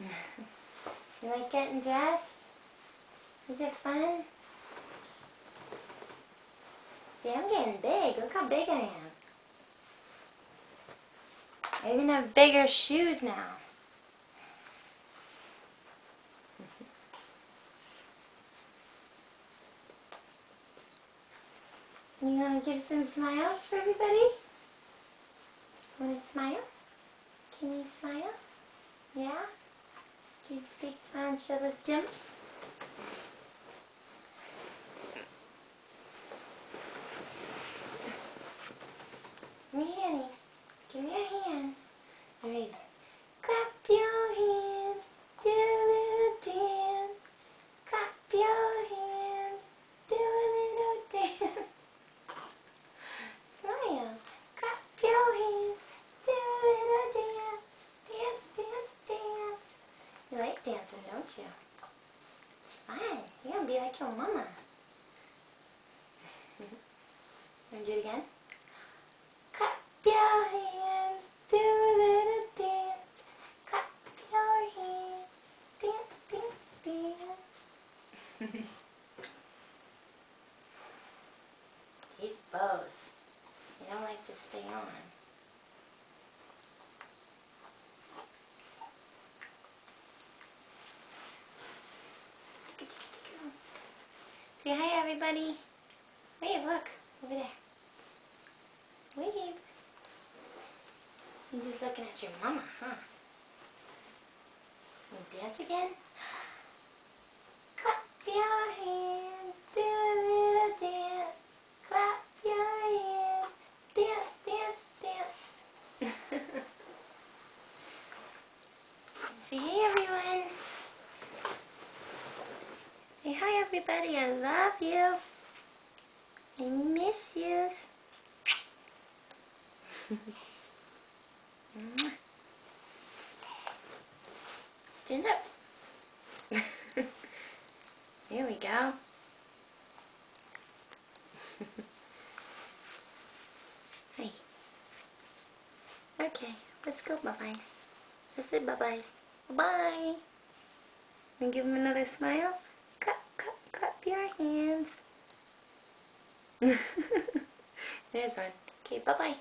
You like getting dressed? Is it fun? See, I'm getting big. Look how big I am. I even have bigger shoes now. You want to give some smiles for everybody? Want to smile? Can you smile? Yeah? Can you big smile and show us Jim? Give me a hand. Give me a hand. Alright. Clap your hands. Do a little dance. Clap your hands. Do a little dance. Smile. Clap your hands. Do a little dance. Dance, dance, dance. You like dancing, don't you? Fun. You're going to be like your mama. Want to do it again? Clap your hands. Do a little dance. Clap your hands. Dance, dance, dance. He's bows. He don't like to stay on. Say hi, everybody. Wave, look. Over there. Wave. You're just looking at your mama, huh? You dance again? Clap your hands. Do a little dance. Clap your hands. Dance, dance, dance. Say hey, everyone. Say hi, everybody. I love you. I miss you. Stand up. Here we go. Hey. Okay, let's go. Bye-bye. Let's say bye-bye. Bye-bye. And give him another smile. Clap your hands. There's one. Okay, bye-bye.